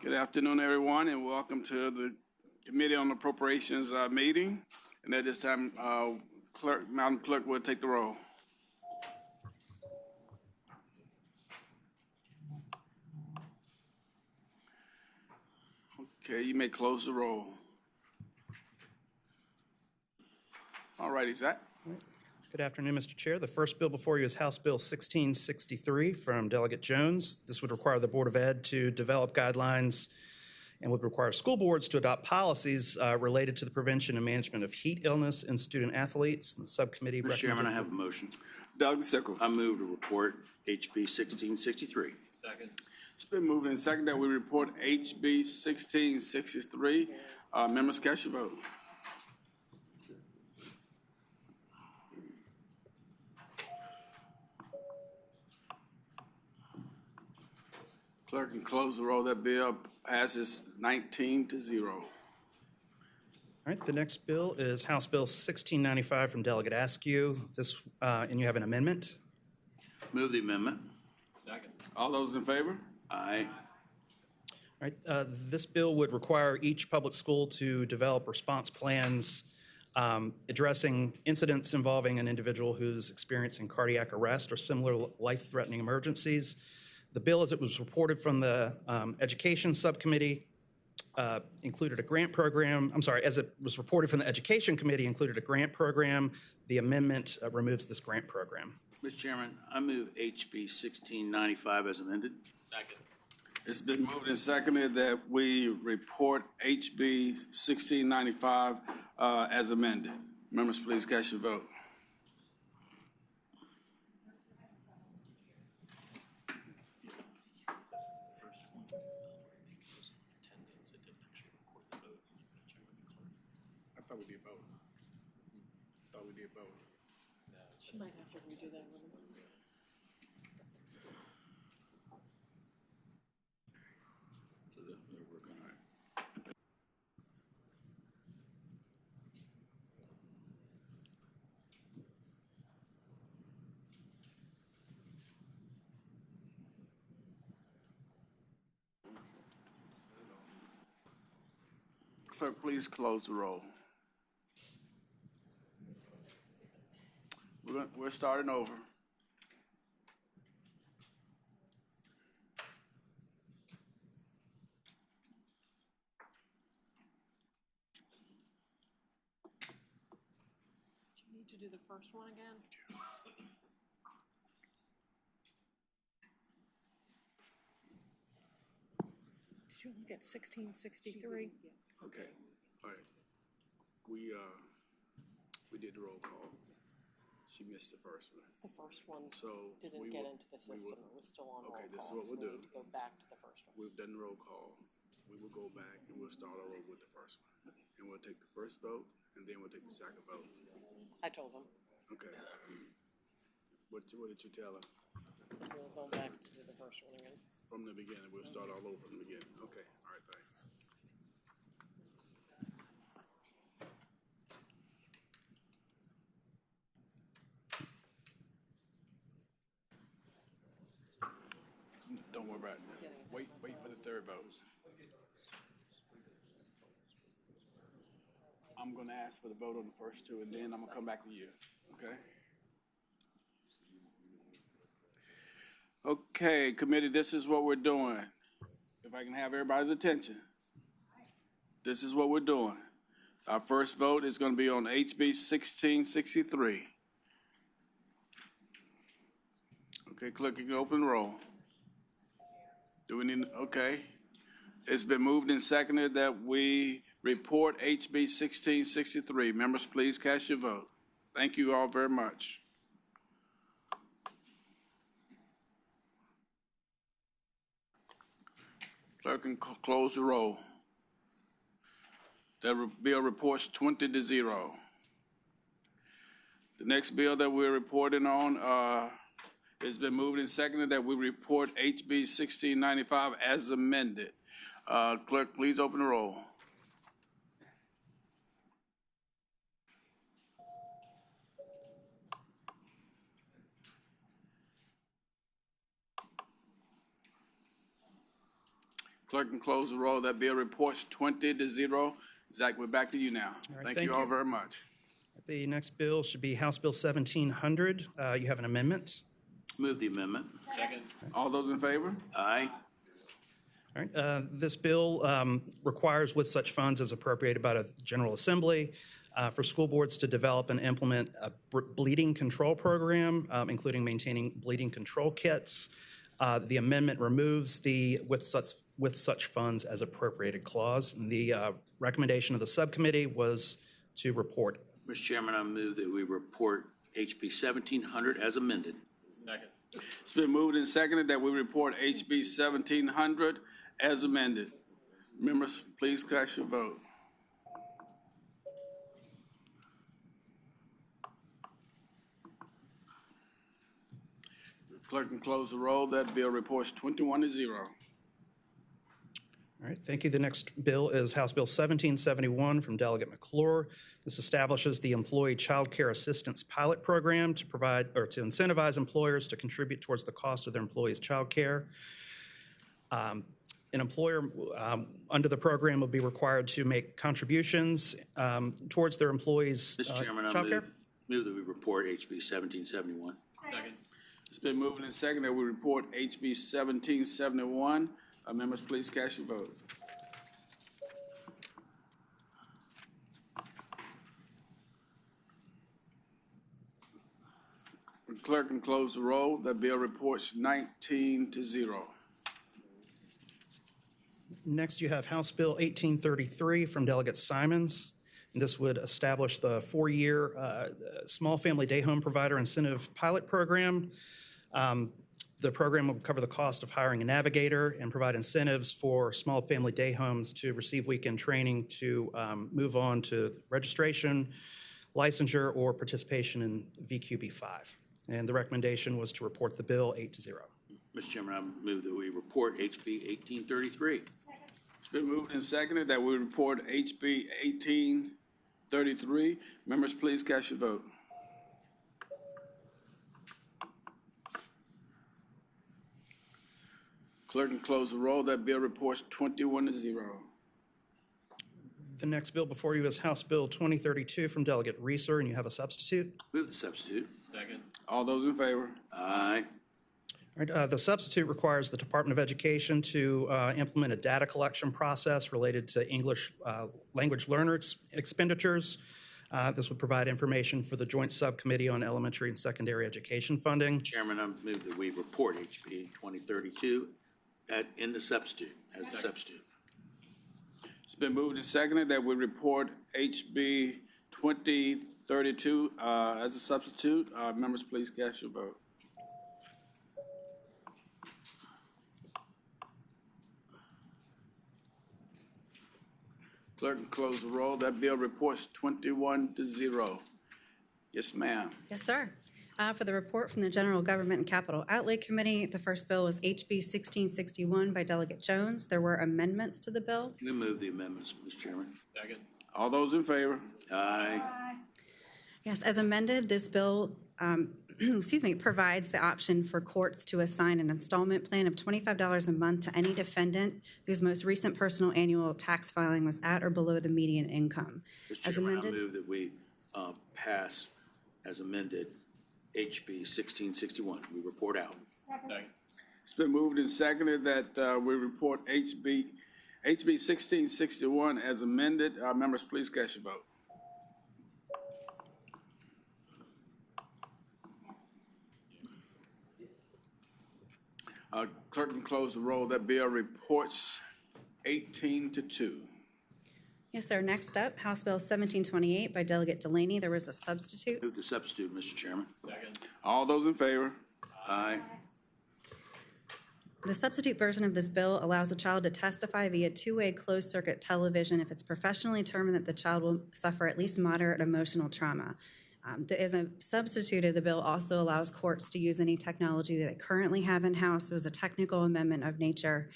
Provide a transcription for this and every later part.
Good afternoon, everyone, and welcome to the Committee on Appropriations meeting. And at this time, Madam Clerk will take the roll. Okay, you may close the roll. All righty, Zach. Good afternoon, Mr. Chair. The first bill before you is House Bill 1663 from Delegate Jones. This would require the Board of Ed to develop guidelines and would require school boards to adopt policies related to the prevention and management of heat illness in student athletes. The subcommittee Mr. Chairman, I have a motion. Doug Sickles. I move to report HB 1663. Second. It's been moved and seconded that we report HB 1663. Members, cast your vote. Clerk can close the roll. That bill passes 19-0. All right, the next bill is House Bill 1695 from Delegate Askew. This, and you have an amendment. Move the amendment. Second. All those in favor? Aye. All right, this bill would require each public school to develop response plans addressing incidents involving an individual who's experiencing cardiac arrest or similar life-threatening emergencies. The bill, as it was reported from the Education Subcommittee, included a grant program. I'm sorry, as it was reported from the Education Committee, included a grant program. The amendment removes this grant program. Mr. Chairman, I move HB 1695 as amended. Second. It's been moved and seconded that we report HB 1695 as amended. Members, please cast your vote. I thought we did both. She might have to redo that one. So they're working on it. Clerk, please close the roll. We're starting over. Do you need to do the first one again? Did you look at 1663? Okay, all right. We did the roll call. She missed the first one. The first one So didn't get into the system. It was still on roll call. Okay, this is what we'll do. We need to go back to the first one. We've done the roll call. We will go back and we'll start all over with the first one. And we'll take the first vote and then we'll take the second vote. I told them Okay. What did you tell her? we'll go back to the first one again. From the beginning, we'll start all over from the beginning. Okay, all right, thanks. Don't worry about it. Wait for the third vote. I'm gonna ask for the vote on the first two, and then I'm gonna come back to you, okay? Okay, committee, this is what we're doing. If I can have everybody's attention. This is what we're doing. Our first vote is gonna be on HB 1663. Okay, clerk, you can open the roll. Do we need, okay. It's been moved and seconded that we report HB 1663. Members, please cast your vote. Thank you all very much. Clerk can close the roll. That bill reports 20-0. The next bill that we're reporting on, it's been moved and seconded that we report HB 1695 as amended. Clerk, please open the roll. Clerk can close the roll. That bill reports 20-0. Zach, we're back to you now. right, Thank thank you all you. very much. The next bill should be House Bill 1700. You have an amendment. Move the amendment. All those in favor? Aye. All right, this bill requires with such funds as appropriated by the General Assembly for school boards to develop and implement a bleeding control program, including maintaining bleeding control kits. The amendment removes the with such funds as appropriated clause. And the recommendation of the subcommittee was to report. Mr. Chairman, I move that we report HB 1700 as amended. It's been moved and seconded that we report HB 1700 as amended. Members, please cast your vote. Clerk can close the roll. That bill reports 21-0. All right, thank you. The next bill is House Bill 1771 from Delegate McClure. This establishes the Employee Child Care Assistance Pilot Program to provide or to incentivize employers to contribute towards the cost of their employees' child care. An employer under the program will be required to make contributions towards their employees' Mr. Chairman, I child care. move that we report HB 1771. It's been moved and seconded that we report HB 1771. Members, please cast your vote. The clerk can close the roll. That bill reports 19-0. Next, you have House Bill 1833 from Delegate Simons. And this would establish the four-year Small Family Day Home Provider Incentive Pilot Program. The program will cover the cost of hiring a navigator and provide incentives for small family day homes to receive weekend training to move on to registration, licensure, or participation in VQB5. And the recommendation was to report the bill 8-0. Mr. Chairman, I move that we report HB 1833. It's been moved and seconded that we report HB 1833. Members, please cast your vote. Clerk can close the roll. That bill reports 21-0. The next bill before you is House Bill 2032 from Delegate Reeser, and you have a substitute. Move the substitute. All those in favor? Aye. All right, the substitute requires the Department of Education to implement a data collection process related to English language learner expenditures. This would provide information for the Joint Subcommittee on Elementary and Secondary Education Funding. Chairman, I move that we report HB 2032 in the substitute, as the substitute. It's been moved and seconded that we report HB 2032 as a substitute. Members, please cast your vote. Clerk can close the roll. That bill reports 21-0. Yes, ma'am. Yes, sir. For the report from the General Government and Capital Outlay Committee, the first bill was HB 1661 by Delegate Jones. There were amendments to the bill. We move the amendments, Mr. Chairman. All those in favor? Aye. Yes, as amended, this bill provides the option for courts to assign an installment plan of $25 a month to any defendant whose most recent personal annual tax filing was at or below the median income. Mr. As Chairman, I amended, move that we pass as amended HB 1661. We report out. It's been moved and seconded that we report HB 1661 as amended. Members, please cast your vote. Clerk can close the roll. That bill reports 18-2. yes, sir. Next up, House Bill 1728 by Delegate Delaney. There was a substitute. Move the substitute, Mr. Chairman. All those in favor? Aye. The substitute version of this bill allows a child to testify via two-way closed-circuit television if it's professionally determined that the child will suffer at least moderate emotional trauma. As a substitute of the bill also allows courts to use any technology that they currently have in-house. It was a technical amendment of nature.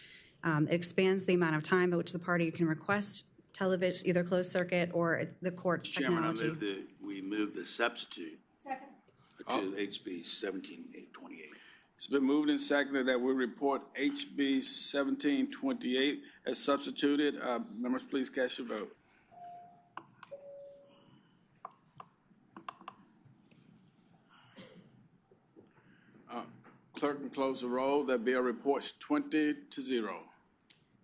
It expands the amount of time by which the party can request television, either closed circuit or the court's Mr. Chairman, I technology. move that we move the substitute to HB 1728. It's been moved and seconded that we report HB 1728 as substituted. Members, please cast your vote. Clerk can close the roll. That bill reports 20-0.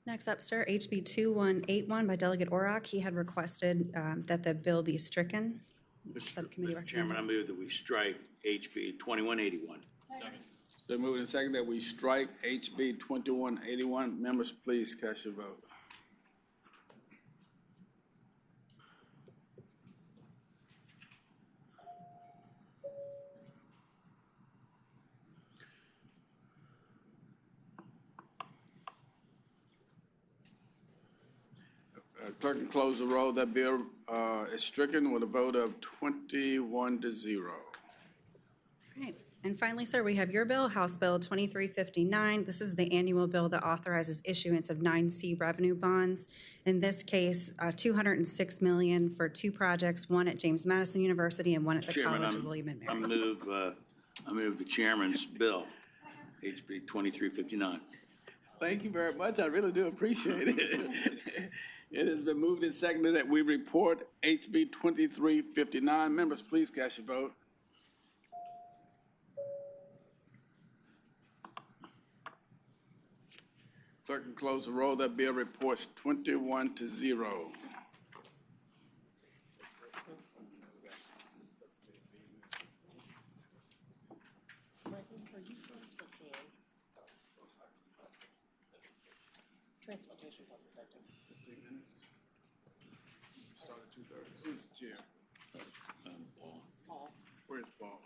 Next up, sir, HB 2181 by Delegate Orrock. He had requested that the bill be stricken. Subcommittee Mr. Chairman, I move that we strike HB 2181. It's been moved and seconded that we strike HB 2181. Members, please cast your vote. Clerk can close the roll. That bill is stricken with a vote of 21-0. Right. And finally, sir, we have your bill, House Bill 2359. This is the annual bill that authorizes issuance of 9C revenue bonds. In this case, $206 million for two projects, one at James Madison University and one at the Chairman, College of William and I Mary. move the chairman's bill, HB 2359. Thank you very much. I really do appreciate it. It has been moved and seconded that we report HB 2359. Members, please cast your vote. Clerk can close the roll. That bill reports 21-0. Michael, are you friends with Dan? Transportation public safety. 15 minutes. Start at 2:30. Who's the chair? Paul. Where's Paul?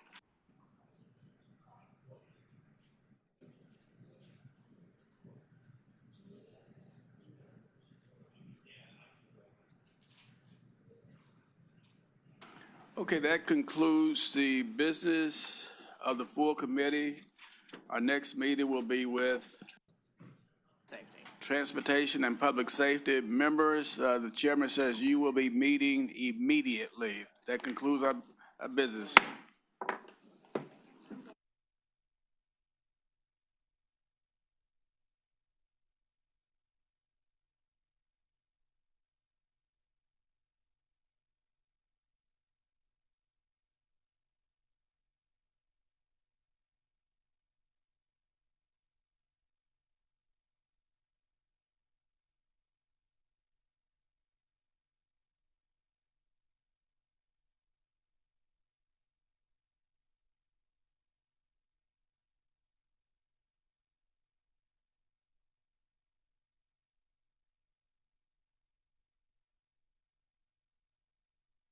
Okay, that concludes the business of the full committee. Our next meeting will be with Safety. Transportation and Public Safety. Members, the chairman says you will be meeting immediately. That concludes our business.